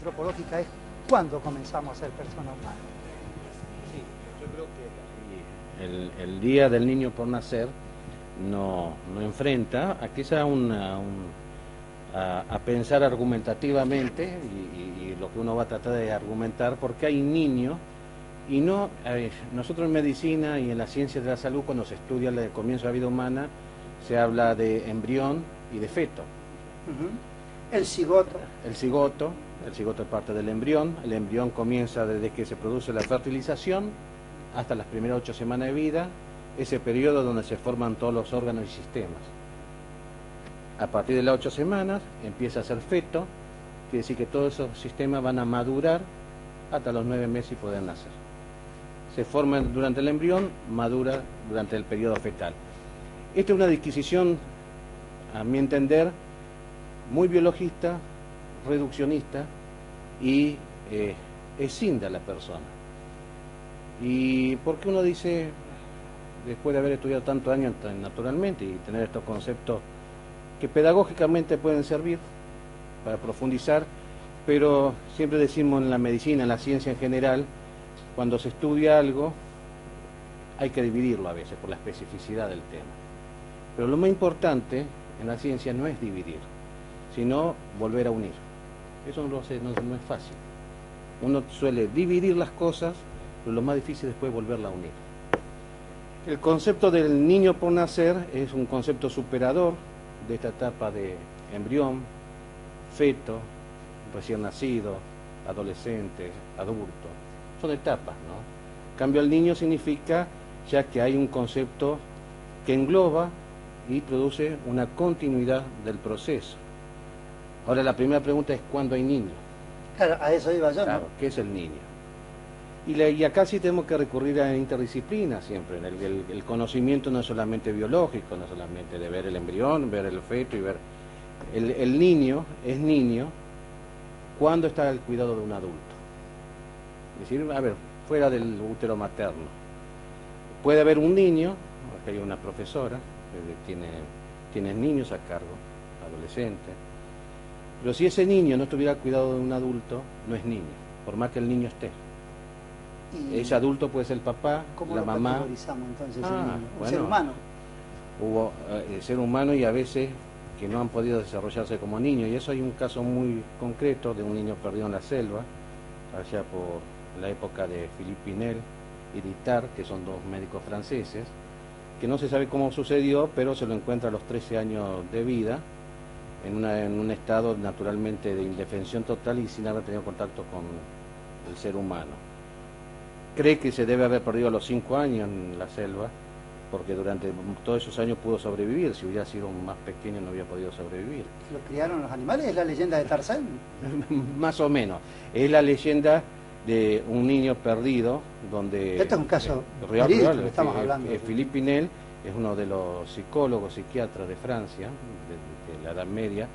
antropológica es cuándo comenzamos a ser personas humanas. Sí, yo creo que el Día del Niño por Nacer no enfrenta a quizá a pensar argumentativamente y lo que uno va a tratar de argumentar, porque hay niños y no nosotros en medicina y en las ciencias de la salud, cuando se estudia el comienzo de la vida humana, se habla de embrión y de feto. El cigoto es parte del embrión. El embrión comienza desde que se produce la fertilización hasta las primeras 8 semanas de vida, ese periodo donde se forman todos los órganos y sistemas. A partir de las 8 semanas empieza a ser feto, quiere decir que todos esos sistemas van a madurar hasta los 9 meses y poder nacer. Se forma durante el embrión, madura durante el periodo fetal. Esta es una disquisición, a mi entender, muy biologista, reduccionista y escinda a la persona. Y porque uno dice, después de haber estudiado tantos años naturalmente y tener estos conceptos que pedagógicamente pueden servir para profundizar, pero siempre decimos en la medicina, en la ciencia en general, cuando se estudia algo hay que dividirlo a veces por la especificidad del tema. Pero lo más importante en la ciencia no es dividir, sino volver a unir. Eso no es fácil. Uno suele dividir las cosas, pero lo más difícil es después volverla a unir. El concepto del niño por nacer es un concepto superador de esta etapa de embrión, feto, recién nacido, adolescente, adulto. Son etapas, ¿no? En cambio, el niño significa ya que hay un concepto que engloba y produce una continuidad del proceso. Ahora, la primera pregunta es ¿cuándo hay niño? Claro, a eso iba yo, Claro, ¿no? ¿qué es el niño? Y acá sí tenemos que recurrir a interdisciplina siempre. El conocimiento no es solamente biológico, no es solamente de ver el embrión, ver el feto y ver... El niño es niño cuando está al cuidado de un adulto. Es decir, a ver, fuera del útero materno. Puede haber un niño, aquí hay una profesora, que tiene niños a cargo, adolescentes, pero si ese niño no estuviera al cuidado de un adulto, no es niño, por más que el niño esté. Y ese adulto puede ser el papá, ¿cómo la lo mamá. categorizamos entonces el Ah, niño? Un bueno. ser humano. Hubo ser humano y a veces que no han podido desarrollarse como niños, y eso hay un caso muy concreto de un niño perdido en la selva, allá por la época de Philippe Pinel y Dittart, que son dos médicos franceses, que no se sabe cómo sucedió, pero se lo encuentra a los 13 años de vida, en un estado naturalmente de indefensión total y sin haber tenido contacto con el ser humano. Cree que se debe haber perdido a los 5 años en la selva, porque durante todos esos años pudo sobrevivir. Si hubiera sido más pequeño no había podido sobrevivir. ¿Lo criaron los animales? ¿Es la leyenda de Tarzán? Más o menos. Es la leyenda de un niño perdido, donde... Esto es un caso real, verídico que estamos hablando. Philippe Pinel es uno de los psicólogos, psiquiatras de Francia, de la Edad Media,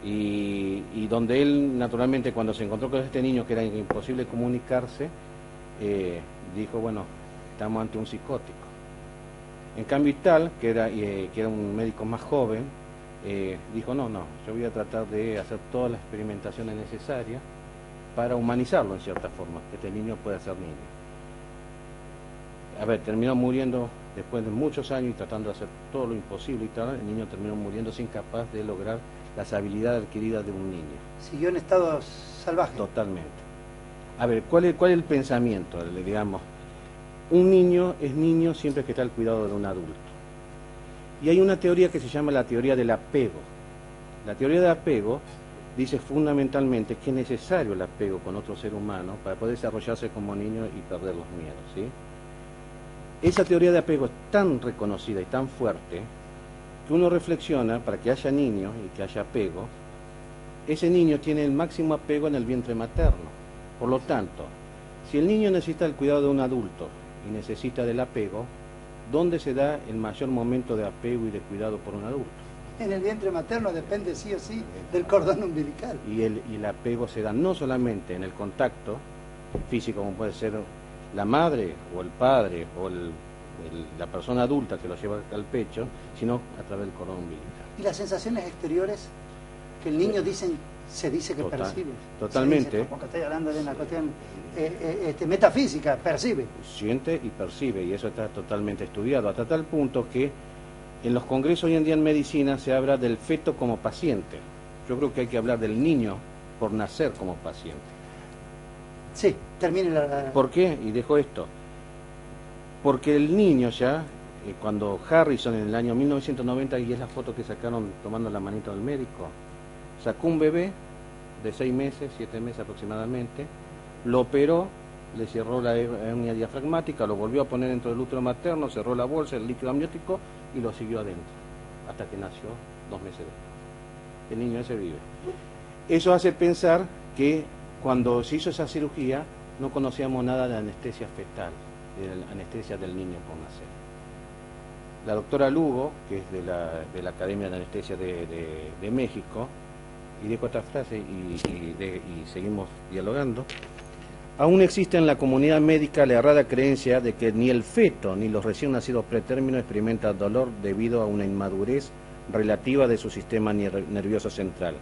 y donde él, naturalmente, cuando se encontró con este niño que era imposible comunicarse, dijo, bueno, estamos ante un psicótico. En cambio Ital, que era un médico más joven, dijo, no, yo voy a tratar de hacer todas las experimentaciones necesarias para humanizarlo en cierta forma, que este niño pueda ser niño. A ver, terminó muriendo después de muchos años y tratando de hacer todo lo imposible y tal, el niño terminó muriendo sin capaz de lograr las habilidades adquiridas de un niño. Siguió en estado salvaje. Totalmente. A ver, ¿cuál es el pensamiento? Digamos, un niño es niño siempre que está al cuidado de un adulto. Y hay una teoría que se llama la teoría del apego. La teoría del apego dice fundamentalmente que es necesario el apego con otro ser humano para poder desarrollarse como niño y perder los miedos, ¿sí? Esa teoría de apego es tan reconocida y tan fuerte que uno reflexiona para que haya niños y que haya apego. Ese niño tiene el máximo apego en el vientre materno. Por lo tanto, si el niño necesita el cuidado de un adulto y necesita del apego, ¿dónde se da el mayor momento de apego y de cuidado por un adulto? En el vientre materno depende sí o sí del cordón umbilical. Y el apego se da no solamente en el contacto físico, como puede ser la madre o el padre o la persona adulta que lo lleva al pecho, sino a través del cordón umbilical. ¿Y las sensaciones exteriores que el niño dicen Se dice que percibe. Totalmente. Se dice, porque estoy hablando de una cuestión metafísica, percibe. Siente y percibe, y eso está totalmente estudiado, hasta tal punto que en los congresos hoy en día en medicina se habla del feto como paciente. Yo creo que hay que hablar del niño por nacer como paciente. Sí, termine la... ¿Por qué? Y dejo esto. Porque el niño ya, cuando Harrison en el año 1990, y es la foto que sacaron tomando la manito del médico, sacó un bebé de 6 meses, 7 meses aproximadamente, lo operó, le cerró la hernia diafragmática, lo volvió a poner dentro del útero materno, cerró la bolsa, el líquido amniótico y lo siguió adentro, hasta que nació 2 meses después. El niño ese vive. Eso hace pensar que cuando se hizo esa cirugía no conocíamos nada de anestesia fetal, de la anestesia del niño por nacer. La doctora Lugo, que es de la Academia de Anestesia de México, y dejo esta frase y seguimos dialogando. Aún existe en la comunidad médica la errada creencia de que ni el feto ni los recién nacidos pretérminos experimentan dolor debido a una inmadurez relativa de su sistema nervioso central.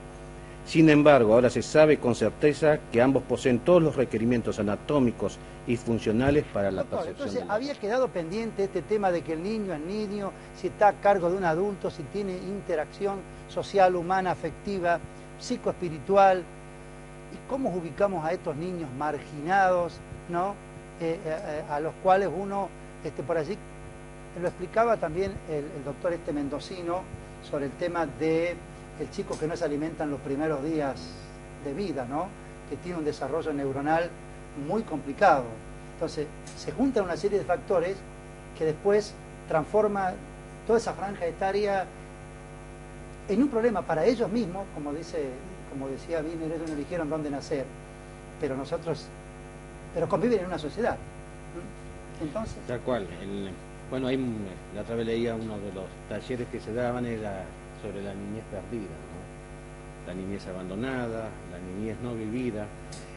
Sin embargo, ahora se sabe con certeza que ambos poseen todos los requerimientos anatómicos y funcionales para la percepción. Entonces, había quedado pendiente este tema de que el niño es niño, si está a cargo de un adulto, si tiene interacción social, humana, afectiva, psicoespiritual, y cómo ubicamos a estos niños marginados, ¿no? A los cuales uno, por allí, lo explicaba también el doctor mendocino sobre el tema de el chico que no se alimenta en los primeros días de vida, ¿no? Que tiene un desarrollo neuronal muy complicado. Entonces, se juntan una serie de factores que después transforma toda esa franja etaria en un problema para ellos mismos, como decía Wiener, ellos no eligieron dónde nacer, pero conviven en una sociedad. Entonces... Tal cual. Bueno, la otra vez leía uno de los talleres que se daban, era sobre la niñez perdida, ¿no? La niñez abandonada, la niñez no vivida,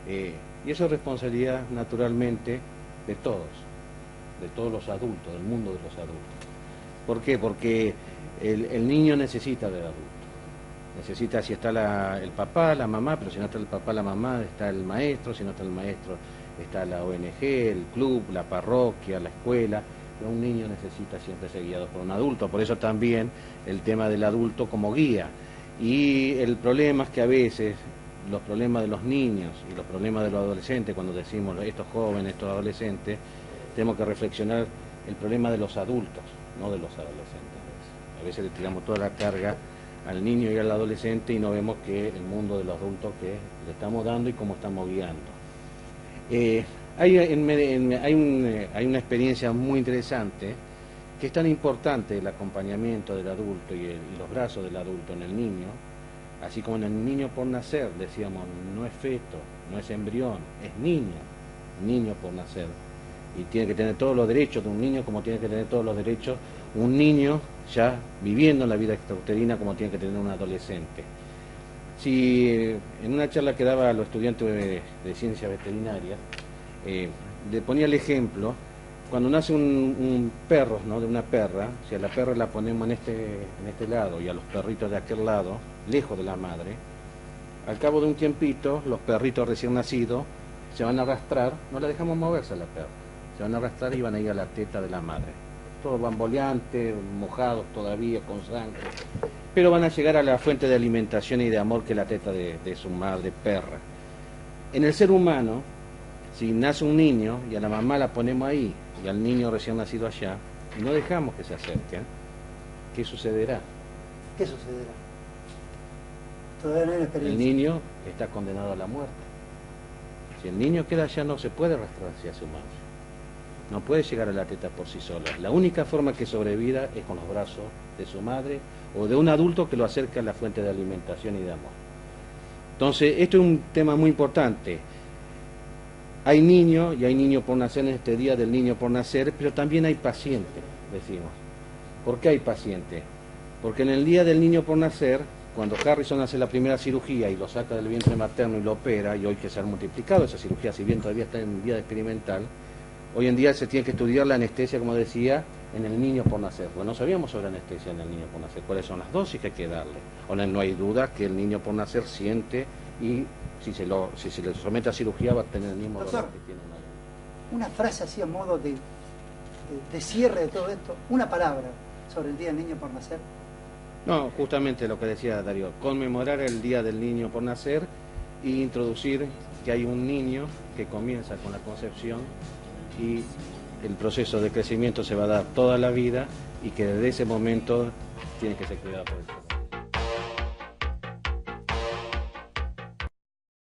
y eso es responsabilidad naturalmente de todos los adultos, del mundo de los adultos. ¿Por qué? Porque el niño necesita del adulto, necesita, si está el papá, la mamá, pero si no está el papá, la mamá, está el maestro, si no está el maestro, está la ONG, el club, la parroquia, la escuela. Pero un niño necesita siempre ser guiado por un adulto, por eso también el tema del adulto como guía. Y el problema es que a veces los problemas de los niños y los problemas de los adolescentes, cuando decimos estos jóvenes, estos adolescentes, tenemos que reflexionar el problema de los adultos, no de los adolescentes. A veces le tiramos toda la carga al niño y al adolescente y no vemos que el mundo de los adultos que le estamos dando y cómo estamos guiando. Hay una experiencia muy interesante, que es tan importante el acompañamiento del adulto y los brazos del adulto en el niño, así como en el niño por nacer, decíamos, no es feto, no es embrión, es niño por nacer, y tiene que tener todos los derechos de un niño como tiene que tener todos los derechos un niño ya viviendo la vida extrauterina como tiene que tener un adolescente. Si en una charla que daba a los estudiantes de ciencias veterinarias, le ponía el ejemplo, cuando nace un perro, ¿no? De una perra, si a la perra la ponemos en este lado y a los perritos de aquel lado, lejos de la madre, al cabo de un tiempito, los perritos recién nacidos se van a arrastrar, no la dejamos moverse a la perra, se van a arrastrar y van a ir a la teta de la madre, todos bamboleantes, mojados todavía, con sangre, pero van a llegar a la fuente de alimentación y de amor que es la teta de su madre perra. En el ser humano, si nace un niño y a la mamá la ponemos ahí y al niño recién nacido allá y no dejamos que se acerquen, ¿qué sucederá? ¿Qué sucederá? Todavía no hay experiencia. El niño está condenado a la muerte. Si el niño queda allá no se puede arrastrar hacia su madre, no puede llegar a la teta por sí sola. La única forma que sobreviva es con los brazos de su madre o de un adulto que lo acerque a la fuente de alimentación y de amor. Entonces, esto es un tema muy importante. Hay niños y hay niños por nacer en este día del niño por nacer, pero también hay pacientes, decimos. ¿Por qué hay pacientes? Porque en el día del niño por nacer, cuando Harrison hace la primera cirugía y lo saca del vientre materno y lo opera, y hoy que se han multiplicado esa cirugía, si bien todavía está en vía experimental, hoy en día se tiene que estudiar la anestesia, como decía, en el niño por nacer. Bueno, no sabíamos sobre anestesia en el niño por nacer, cuáles son las dosis que hay que darle. Ahora no hay duda que el niño por nacer siente y si se le somete a cirugía va a tener el mismo Doctor, dolor que tiene una... Una frase así a modo de cierre de todo esto, una palabra sobre el Día del Niño por Nacer. No, justamente lo que decía Darío, conmemorar el Día del Niño por Nacer e introducir que hay un niño que comienza con la concepción y el proceso de crecimiento se va a dar toda la vida y que desde ese momento tiene que ser cuidado por el